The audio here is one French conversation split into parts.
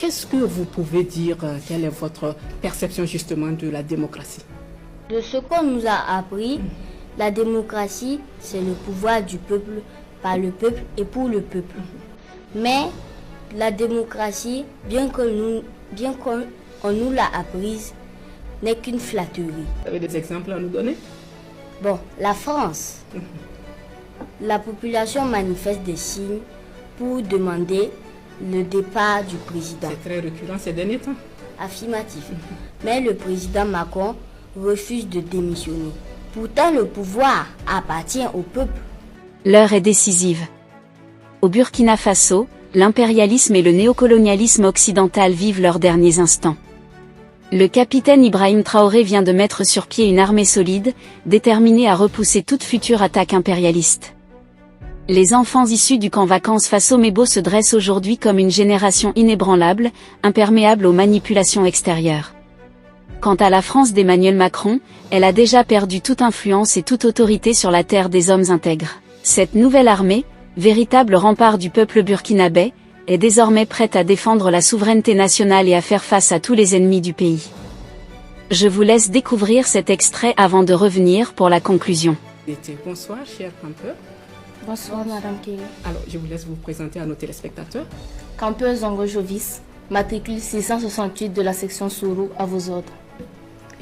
Qu'est-ce que vous pouvez dire, quelle est votre perception justement de la démocratie? De ce qu'on nous a appris, la démocratie, c'est le pouvoir du peuple, par le peuple et pour le peuple. Mais la démocratie, bien qu'on nous l'a apprise, n'est qu'une flatterie. Vous avez des exemples à nous donner? Bon, la France, la population manifeste des signes pour demander le départ du président. C'est très récurrent ces derniers temps. Affirmatif. Mais le président Macron refuse de démissionner. Pourtant, le pouvoir appartient au peuple. L'heure est décisive. Au Burkina Faso, l'impérialisme et le néocolonialisme occidental vivent leurs derniers instants. Le capitaine Ibrahim Traoré vient de mettre sur pied une armée solide, déterminée à repousser toute future attaque impérialiste. Les enfants issus du camp vacances Faso-Mebo se dressent aujourd'hui comme une génération inébranlable, imperméable aux manipulations extérieures. Quant à la France d'Emmanuel Macron, elle a déjà perdu toute influence et toute autorité sur la terre des hommes intègres. Cette nouvelle armée, véritable rempart du peuple burkinabé, est désormais prête à défendre la souveraineté nationale et à faire face à tous les ennemis du pays. Je vous laisse découvrir cet extrait avant de revenir pour la conclusion. Bonsoir, cher campeur. Bonsoir, Madame Kéli. Alors, je vous laisse vous présenter à nos téléspectateurs. Campeur Zongo Jovis, matricule 668 de la section Sourou, à vos ordres.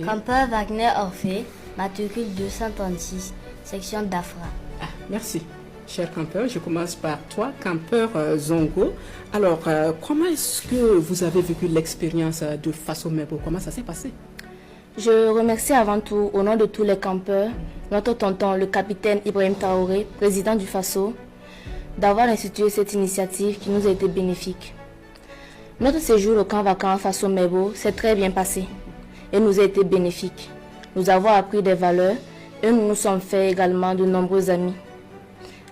Campeur Wagner Orphée, matricule 236, section d'Afra. Ah, merci. Cher campeur, je commence par toi, campeur Zongo. Alors, comment est-ce que vous avez vécu l'expérience de Faso-Mebo? Comment ça s'est passé? Je remercie avant tout, au nom de tous les campeurs, notre tonton, le capitaine Ibrahim Traoré, président du Faso, d'avoir institué cette initiative qui nous a été bénéfique. Notre séjour au camp vacant Faso-Mebo s'est très bien passé et nous a été bénéfique. Nous avons appris des valeurs et nous nous sommes fait également de nombreux amis,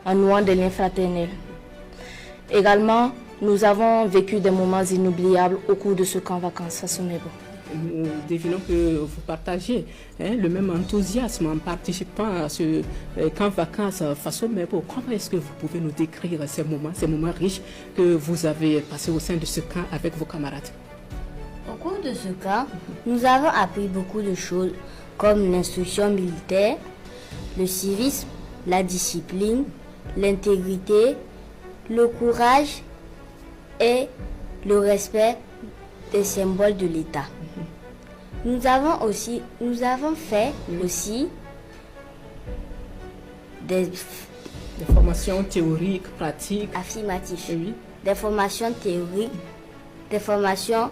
en nouant des liens fraternels. Également, nous avons vécu des moments inoubliables au cours de ce camp vacances Faso-Mebo. Nous devinons que vous partagez le même enthousiasme en participant à ce camp vacances Faso-Mebo. Comment est-ce que vous pouvez nous décrire ces moments riches que vous avez passés au sein de ce camp avec vos camarades? Au cours de ce camp, nous avons appris beaucoup de choses comme l'instruction militaire, le civisme, la discipline, l'intégrité, le courage et le respect des symboles de l'État. Nous avons fait aussi des formations théoriques, pratiques. Affirmatifs. Oui. Des formations théoriques, des formations,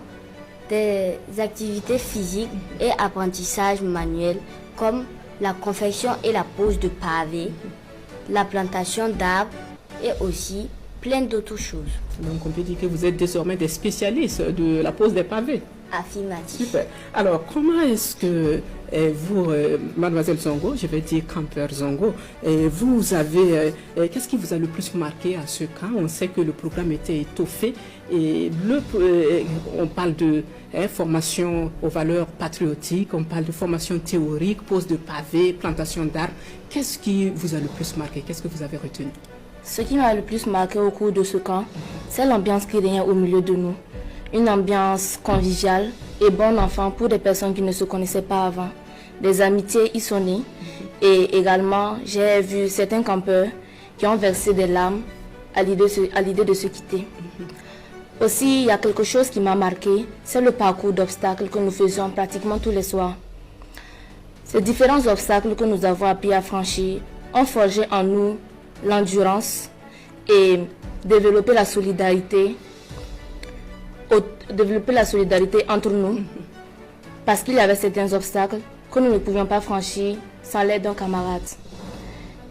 des activités physiques et apprentissage manuel comme la confection et la pose de pavés, la plantation d'arbres et aussi plein d'autres choses. Donc on peut dire que vous êtes désormais des spécialistes de la pose des pavés. Affirmatif. Super. Alors comment est-ce que vous, mademoiselle Zongo, je vais dire campeur Zongo, vous avez, qu'est-ce qui vous a le plus marqué à ce camp? On sait que le programme était étoffé et on parle de formation aux valeurs patriotiques, on parle de formation théorique, pose de pavés, plantation d'arbres. Qu'est-ce qui vous a le plus marqué? Qu'est-ce que vous avez retenu? Ce qui m'a le plus marqué au cours de ce camp, c'est l'ambiance qui règne au milieu de nous. Une ambiance conviviale et bon enfant pour des personnes qui ne se connaissaient pas avant. Des amitiés y sont nées et également j'ai vu certains campeurs qui ont versé des larmes à l'idée de se quitter. Aussi, il y a quelque chose qui m'a marqué, c'est le parcours d'obstacles que nous faisions pratiquement tous les soirs. Ces différents obstacles que nous avons appris à franchir ont forgé en nous l'endurance et développé la solidarité entre nous parce qu'il y avait certains obstacles que nous ne pouvions pas franchir sans l'aide d'un camarade.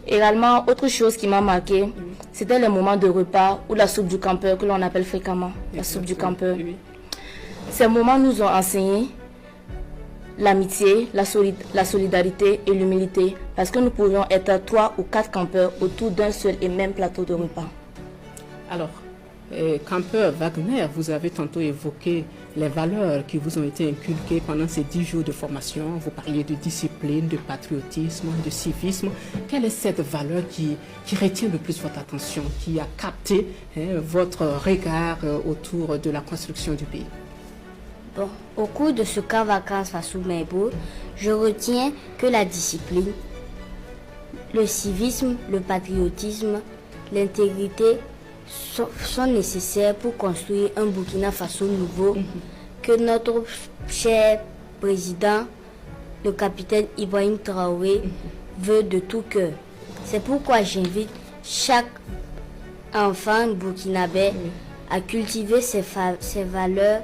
Également, autre chose qui m'a marqué, c'était les moments de repas ou la soupe du campeur que l'on appelle fréquemment la soupe du campeur. Ces moments nous ont enseigné l'amitié, la solidarité et l'humilité parce que nous pouvions être 3 ou 4 campeurs autour d'un seul et même plateau de repas. Alors, Campeur Wagner, vous avez tantôt évoqué les valeurs qui vous ont été inculquées pendant ces 10 jours de formation. Vous parliez de discipline, de patriotisme, de civisme. Quelle est cette valeur qui retient le plus votre attention, qui a capté votre regard autour de la construction du pays? Bon, au cours de ce camp vacances Faso Mebo, je retiens que la discipline, le civisme, le patriotisme, l'intégrité sont nécessaires pour construire un Burkina Faso nouveau que notre cher président, le capitaine Ibrahim Traoré, veut de tout cœur. C'est pourquoi j'invite chaque enfant burkinabé à cultiver ses valeurs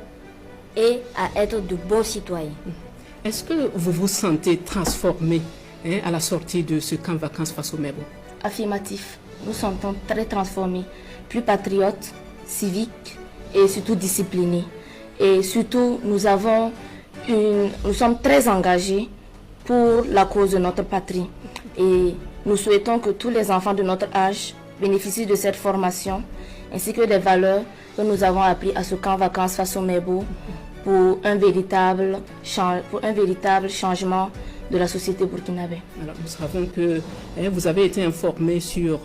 et à être de bons citoyens. Est-ce que vous vous sentez transformé à la sortie de ce camp vacances Faso Mebo? Affirmatif. Nous sommes très transformés, plus patriotes, civiques et surtout disciplinés. Et surtout, nous sommes très engagés pour la cause de notre patrie. Et nous souhaitons que tous les enfants de notre âge bénéficient de cette formation, ainsi que des valeurs que nous avons apprises à ce camp vacances Faso Mebo pour un véritable changement de la société burkinabé. Alors, nous savons que vous avez été informé sur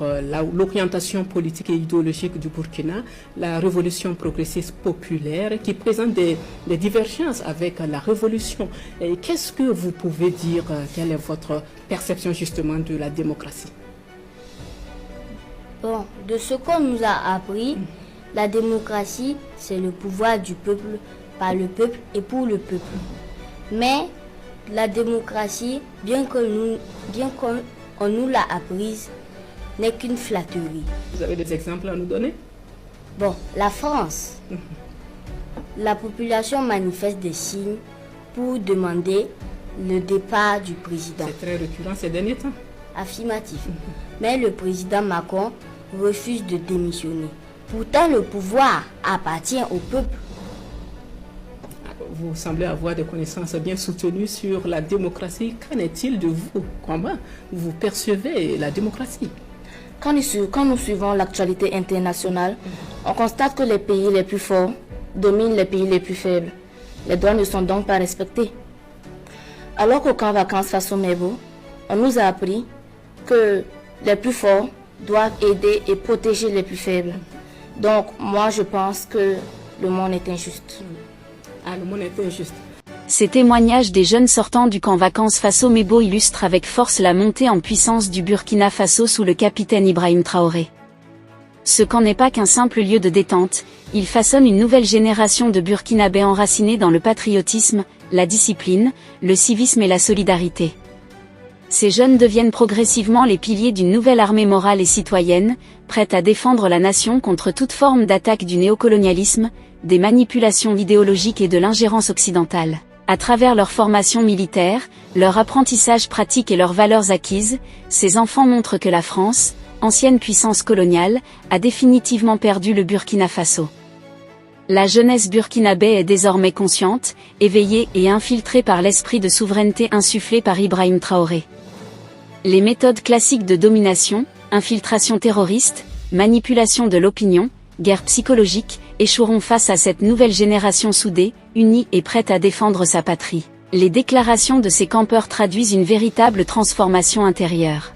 l'orientation politique et idéologique du Burkina, la révolution progressiste populaire qui présente des divergences avec la révolution. Qu'est-ce que vous pouvez dire, quelle est votre perception justement de la démocratie? Bon, de ce qu'on nous a appris, la démocratie, c'est le pouvoir du peuple, par le peuple et pour le peuple. Mais la démocratie, bien qu'on nous l'a apprise, n'est qu'une flatterie. Vous avez des exemples à nous donner? Bon, la France. La population manifeste des signes pour demander le départ du président. C'est très récurrent ces derniers temps. Affirmatif. Mais le président Macron refuse de démissionner. Pourtant, le pouvoir appartient au peuple. Vous semblez avoir des connaissances bien soutenues sur la démocratie. Qu'en est-il de vous? Comment vous percevez la démocratie? Quand nous suivons l'actualité internationale, on constate que les pays les plus forts dominent les pays les plus faibles. Les droits ne sont donc pas respectés. Alors qu'au camp vacances Faso Mebo, on nous a appris que les plus forts doivent aider et protéger les plus faibles. Donc moi je pense que le monde est injuste. Ah, le monde est injuste. Ces témoignages des jeunes sortants du camp vacances Faso Mebo illustrent avec force la montée en puissance du Burkina Faso sous le capitaine Ibrahim Traoré. Ce camp n'est pas qu'un simple lieu de détente, il façonne une nouvelle génération de Burkinabés enracinés dans le patriotisme, la discipline, le civisme et la solidarité. Ces jeunes deviennent progressivement les piliers d'une nouvelle armée morale et citoyenne, prête à défendre la nation contre toute forme d'attaque du néocolonialisme, des manipulations idéologiques et de l'ingérence occidentale. À travers leur formation militaire, leur apprentissage pratique et leurs valeurs acquises, ces enfants montrent que la France, ancienne puissance coloniale, a définitivement perdu le Burkina Faso. La jeunesse burkinabé est désormais consciente, éveillée et infiltrée par l'esprit de souveraineté insufflé par Ibrahim Traoré. Les méthodes classiques de domination, infiltration terroriste, manipulation de l'opinion, guerre psychologique, échoueront face à cette nouvelle génération soudée, unie et prête à défendre sa patrie. Les déclarations de ces campeurs traduisent une véritable transformation intérieure.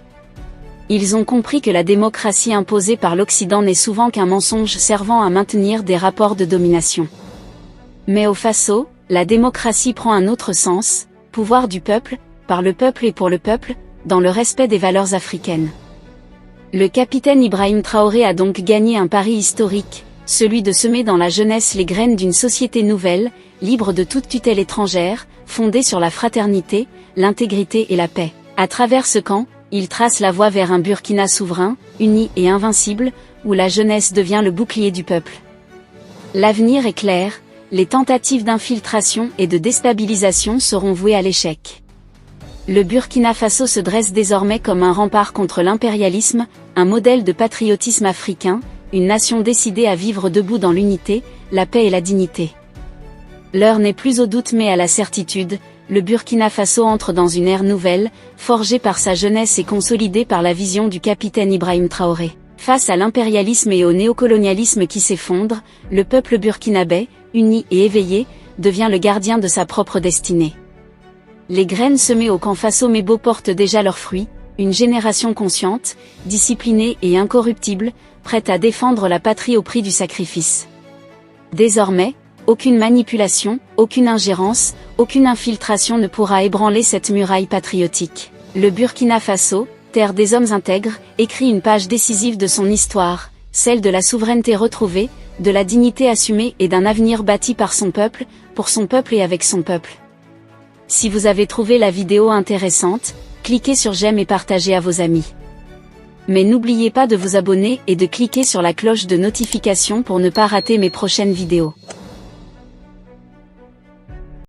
Ils ont compris que la démocratie imposée par l'Occident n'est souvent qu'un mensonge servant à maintenir des rapports de domination. Mais au Faso, la démocratie prend un autre sens, pouvoir du peuple, par le peuple et pour le peuple, dans le respect des valeurs africaines. Le capitaine Ibrahim Traoré a donc gagné un pari historique, celui de semer dans la jeunesse les graines d'une société nouvelle, libre de toute tutelle étrangère, fondée sur la fraternité, l'intégrité et la paix. À travers ce camp, il trace la voie vers un Burkina souverain, uni et invincible, où la jeunesse devient le bouclier du peuple. L'avenir est clair, les tentatives d'infiltration et de déstabilisation seront vouées à l'échec. Le Burkina Faso se dresse désormais comme un rempart contre l'impérialisme, un modèle de patriotisme africain, une nation décidée à vivre debout dans l'unité, la paix et la dignité. L'heure n'est plus au doute mais à la certitude, le Burkina Faso entre dans une ère nouvelle, forgée par sa jeunesse et consolidée par la vision du capitaine Ibrahim Traoré. Face à l'impérialisme et au néocolonialisme qui s'effondrent, le peuple burkinabé, uni et éveillé, devient le gardien de sa propre destinée. Les graines semées au camp Faso-Mebo portent déjà leurs fruits, une génération consciente, disciplinée et incorruptible, prête à défendre la patrie au prix du sacrifice. Désormais, aucune manipulation, aucune ingérence, aucune infiltration ne pourra ébranler cette muraille patriotique. Le Burkina Faso, terre des hommes intègres, écrit une page décisive de son histoire, celle de la souveraineté retrouvée, de la dignité assumée et d'un avenir bâti par son peuple, pour son peuple et avec son peuple. Si vous avez trouvé la vidéo intéressante, cliquez sur j'aime et partagez à vos amis. Mais n'oubliez pas de vous abonner et de cliquer sur la cloche de notification pour ne pas rater mes prochaines vidéos.